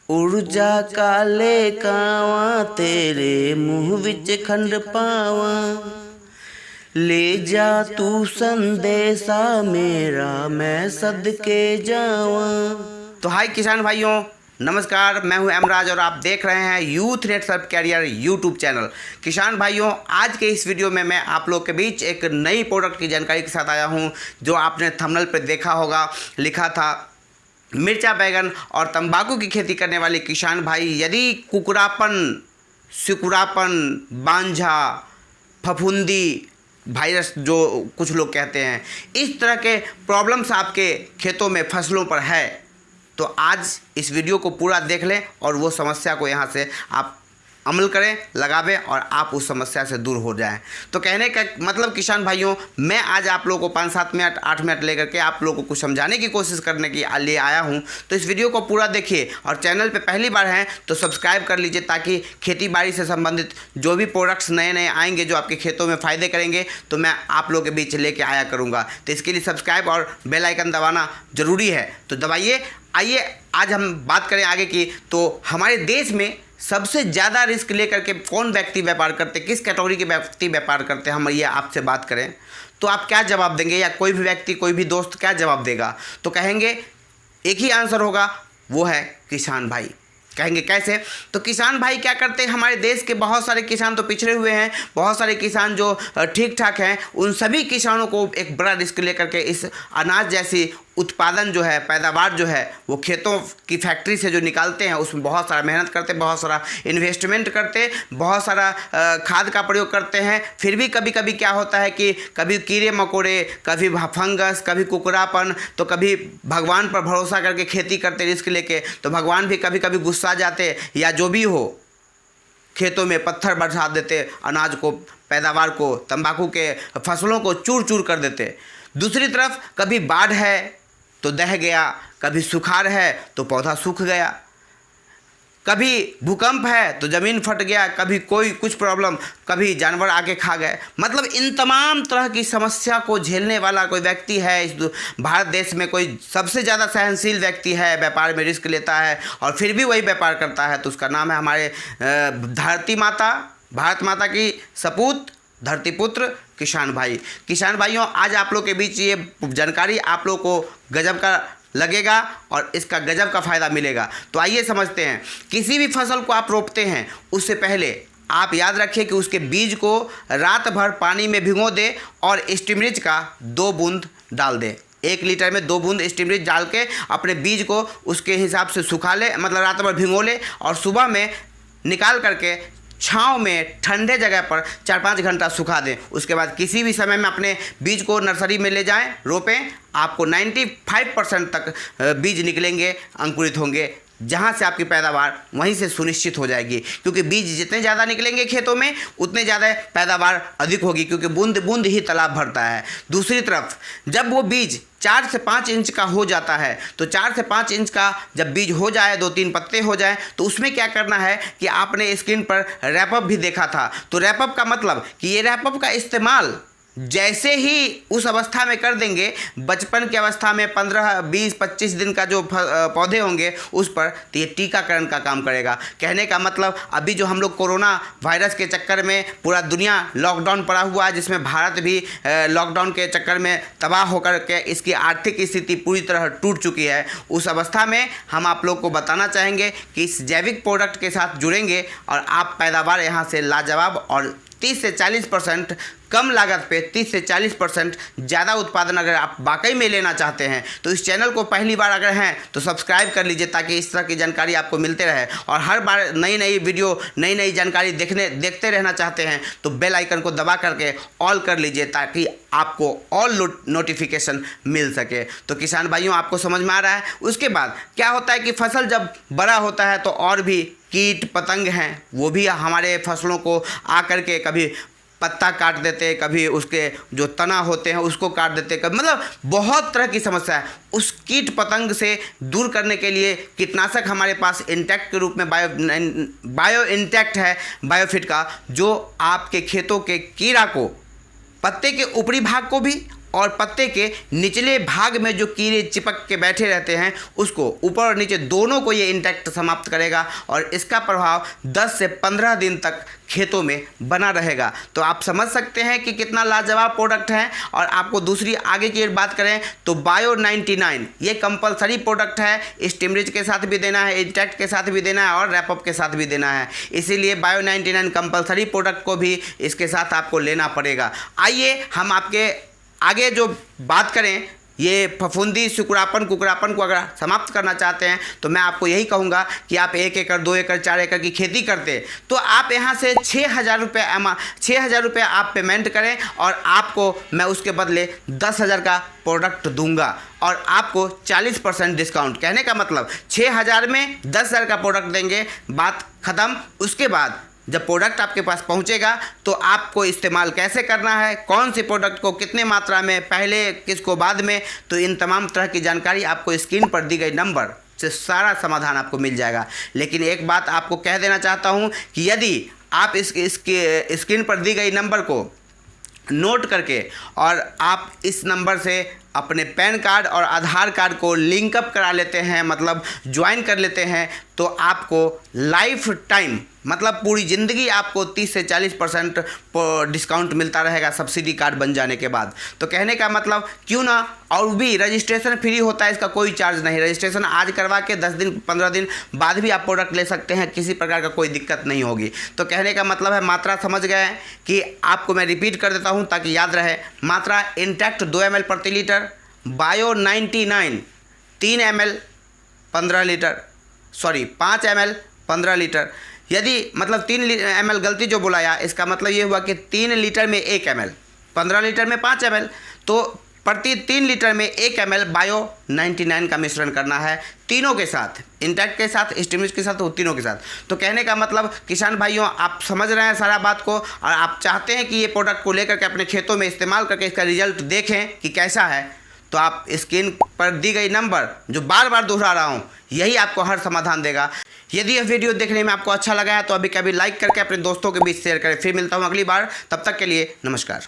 ऊर्जा काले कावा तेरे मुँह विच खंड पावा, ले जा तू संदेशा मेरा मैं सदके जावा। तो हाय किसान भाइयों, नमस्कार। मैं हूं एमराज और आप देख रहे हैं यूथ नेट सर्व कैरियर यूट्यूब चैनल। किसान भाइयों, आज के इस वीडियो में मैं आप लोग के बीच एक नई प्रोडक्ट की जानकारी के साथ आया हूं, जो आपने थंबनेल पर देखा होगा। लिखा था मिर्चा, बैगन और तंबाकू की खेती करने वाले किसान भाई, यदि कुकुरापन, सिकुड़ापन, बांझा, फफूंदी वायरस जो कुछ लोग कहते हैं, इस तरह के प्रॉब्लम्स आपके खेतों में, फसलों पर है, तो आज इस वीडियो को पूरा देख लें और वो समस्या को यहाँ से आप अमल करें, लगावें और आप उस समस्या से दूर हो जाएं। तो कहने का मतलब किसान भाइयों, मैं आज आप लोगों को 5-7 मिनट 8 मिनट लेकर के आप लोगों को कुछ समझाने की कोशिश करने के लिए आया हूं। तो इस वीडियो को पूरा देखिए और चैनल पे पहली बार हैं तो सब्सक्राइब कर लीजिए, ताकि खेती बाड़ी से संबंधित जो भी प्रोडक्ट्स नए नए आएंगे जो आपके खेतों में फ़ायदे करेंगे, तो मैं आप लोगों के बीच लेके आया करूँगा। तो इसके लिए सब्सक्राइब और बेल आइकन दबाना ज़रूरी है, तो दबाइए। आइए आज हम बात करें आगे की। तो हमारे देश में सबसे ज़्यादा रिस्क लेकर के कौन व्यक्ति व्यापार करते, किस कैटेगरी के व्यक्ति व्यापार करते हैं, हम ये आपसे बात करें तो आप क्या जवाब देंगे, या कोई भी व्यक्ति, कोई भी दोस्त क्या जवाब देगा? तो कहेंगे एक ही आंसर होगा, वो है किसान भाई। कहेंगे कैसे? तो किसान भाई क्या करते हैं? हमारे देश के बहुत सारे किसान तो पिछड़े हुए हैं, बहुत सारे किसान जो ठीक ठाक हैं, उन सभी किसानों को एक बड़ा रिस्क लेकर के इस अनाज जैसी उत्पादन जो है, पैदावार जो है, वो खेतों की फैक्ट्री से जो निकालते हैं, उसमें बहुत सारा मेहनत करते, बहुत सारा इन्वेस्टमेंट करते, बहुत सारा खाद का प्रयोग करते हैं। फिर भी कभी कभी क्या होता है कि कभी कीड़े मकोड़े, कभी फंगस, कभी कुकुरापन, तो कभी भगवान पर भरोसा करके खेती करते रिस्क लेके, तो भगवान भी कभी कभी गुस्सा जाते, या जो भी हो, खेतों में पत्थर बरसा देते, अनाज को, पैदावार को, तंबाकू के फसलों को चूर चूर कर देते। दूसरी तरफ कभी बाढ़ है तो दह गया, कभी सुखाड़ है तो पौधा सूख गया, कभी भूकंप है तो ज़मीन फट गया, कभी कोई कुछ प्रॉब्लम, कभी जानवर आके खा गए। मतलब इन तमाम तरह की समस्या को झेलने वाला कोई व्यक्ति है इस भारत देश में, कोई सबसे ज़्यादा सहनशील व्यक्ति है, व्यापार में रिस्क लेता है और फिर भी वही व्यापार करता है, तो उसका नाम है हमारे धरती माता, भारत माता की सपूत, धरती पुत्र किसान भाई। किसान भाइयों, आज आप लोग के बीच ये जानकारी आप लोग को गजब का लगेगा और इसका गजब का फ़ायदा मिलेगा। तो आइए समझते हैं। किसी भी फसल को आप रोपते हैं, उससे पहले आप याद रखिए कि उसके बीज को रात भर पानी में भिगो दें और स्टीमरिच का 2 बूंद डाल दें। 1 लीटर में 2 बूंद स्टीमरिच डाल के अपने बीज को उसके हिसाब से सुखा ले, मतलब रात भर भिगो ले, और सुबह में निकाल करके छाँव में ठंडे जगह पर 4-5 घंटा सुखा दें। उसके बाद किसी भी समय में अपने बीज को नर्सरी में ले जाएं, रोपें। आपको 95% तक बीज निकलेंगे, अंकुरित होंगे, जहाँ से आपकी पैदावार वहीं से सुनिश्चित हो जाएगी, क्योंकि बीज जितने ज़्यादा निकलेंगे खेतों में, उतने ज़्यादा पैदावार अधिक होगी, क्योंकि बूंद बूंद ही तालाब भरता है। दूसरी तरफ जब वो बीज 4 से 5 इंच का हो जाता है, तो 4 से 5 इंच का जब बीज हो जाए, 2-3 पत्ते हो जाए, तो उसमें क्या करना है कि आपने स्क्रीन पर रैपअप भी देखा था। तो रैपअप का मतलब कि ये रैपअप का इस्तेमाल जैसे ही उस अवस्था में कर देंगे, बचपन की अवस्था में 15, 20, 25 दिन का जो पौधे होंगे उस पर, तो ये टीकाकरण का काम करेगा। कहने का मतलब, अभी जो हम लोग कोरोना वायरस के चक्कर में पूरा दुनिया लॉकडाउन पड़ा हुआ है, जिसमें भारत भी लॉकडाउन के चक्कर में तबाह होकर के इसकी आर्थिक स्थिति पूरी तरह टूट चुकी है, उस अवस्था में हम आप लोग को बताना चाहेंगे कि इस जैविक प्रोडक्ट के साथ जुड़ेंगे और आप पैदावार यहाँ से लाजवाब और 30 से 40% कम लागत पे 30 से 40% ज़्यादा उत्पादन अगर आप वाकई में लेना चाहते हैं, तो इस चैनल को पहली बार अगर हैं तो सब्सक्राइब कर लीजिए, ताकि इस तरह की जानकारी आपको मिलते रहे। और हर बार नई नई वीडियो, नई नई जानकारी देखते रहना चाहते हैं तो बेल आइकन को दबा करके ऑल कर लीजिए, ताकि आपको ऑल नोटिफिकेशन मिल सके। तो किसान भाइयों, आपको समझ में आ रहा है? उसके बाद क्या होता है कि फसल जब बड़ा होता है तो और भी कीट पतंग हैं, वो भी हमारे फसलों को आकर के कभी पत्ता काट देते, कभी उसके जो तना होते हैं उसको काट देते, कभी, मतलब बहुत तरह की समस्या है। उस कीट पतंग से दूर करने के लिए कीटनाशक हमारे पास इंटैक्ट के रूप में बायो इंटैक्ट है, बायोफिट का, जो आपके खेतों के कीड़ा को, पत्ते के ऊपरी भाग को भी और पत्ते के निचले भाग में जो कीड़े चिपक के बैठे रहते हैं उसको ऊपर और नीचे दोनों को ये इंटैक्ट समाप्त करेगा और इसका प्रभाव 10 से 15 दिन तक खेतों में बना रहेगा। तो आप समझ सकते हैं कि कितना लाजवाब प्रोडक्ट है। और आपको दूसरी आगे की बात करें तो बायो 99 ये कंपलसरी प्रोडक्ट है। स्टिमरिज के साथ भी देना है, इंटैक्ट के साथ भी देना है और रैपअप के साथ भी देना है। इसीलिए बायो 99 कंपलसरी प्रोडक्ट को भी इसके साथ आपको लेना पड़ेगा। आइए हम आपके आगे जो बात करें, ये फफूंदी सिकुड़ापन कुकड़ापन को अगर समाप्त करना चाहते हैं तो मैं आपको यही कहूँगा कि आप 1 एकड़ 2 एकड़ 4 एकड़ की खेती करते तो आप यहाँ से 6,000 रुपये आप पेमेंट करें और आपको मैं उसके बदले 10,000 का प्रोडक्ट दूंगा और आपको 40% डिस्काउंट। कहने का मतलब 6,000 में 10,000 का प्रोडक्ट देंगे, बात ख़त्म। उसके बाद जब प्रोडक्ट आपके पास पहुंचेगा तो आपको इस्तेमाल कैसे करना है, कौन से प्रोडक्ट को कितने मात्रा में, पहले किसको बाद में, तो इन तमाम तरह की जानकारी आपको स्क्रीन पर दी गई नंबर से सारा समाधान आपको मिल जाएगा। लेकिन एक बात आपको कह देना चाहता हूं कि यदि आप इसके स्क्रीन पर दी गई नंबर को नोट करके और आप इस नंबर से अपने पैन कार्ड और आधार कार्ड को लिंकअप करा लेते हैं, मतलब ज्वाइन कर लेते हैं, तो आपको लाइफ टाइम मतलब पूरी ज़िंदगी आपको 30 से 40% डिस्काउंट मिलता रहेगा सब्सिडी कार्ड बन जाने के बाद। तो कहने का मतलब क्यों ना, और भी रजिस्ट्रेशन फ्री होता है, इसका कोई चार्ज नहीं। रजिस्ट्रेशन आज करवा के 10 दिन 15 दिन बाद भी आप प्रोडक्ट ले सकते हैं, किसी प्रकार का कोई दिक्कत नहीं होगी। तो कहने का मतलब है मात्रा समझ गए कि आपको मैं रिपीट कर देता हूँ ताकि याद रहे। मात्रा इंटैक्ट 2 ml प्रति litre, bio 99 3 ml 15 litre, sorry 5 ml 15 litre. यदि मतलब 3 ml गलती जो बुलाया, इसका मतलब ये हुआ कि 3 लीटर में 1 ml, 15 लीटर में 5 ml, तो प्रति 3 लीटर में 1 ml बायो 99 का मिश्रण करना है, तीनों के साथ, इंटैक्ट के साथ, स्टिमुलस के साथ, वो तीनों के साथ। तो कहने का मतलब किसान भाइयों आप समझ रहे हैं सारा बात को और आप चाहते हैं कि ये प्रोडक्ट को लेकर के अपने खेतों में इस्तेमाल करके इसका रिजल्ट देखें कि कैसा है, तो आप स्क्रीन पर दी गई नंबर जो बार बार दोहरा रहा हूँ यही आपको हर समाधान देगा। यदि यह वीडियो देखने में आपको अच्छा लगा है तो अभी कभी लाइक करके अपने दोस्तों के बीच शेयर करें। फिर मिलता हूँ अगली बार, तब तक के लिए नमस्कार।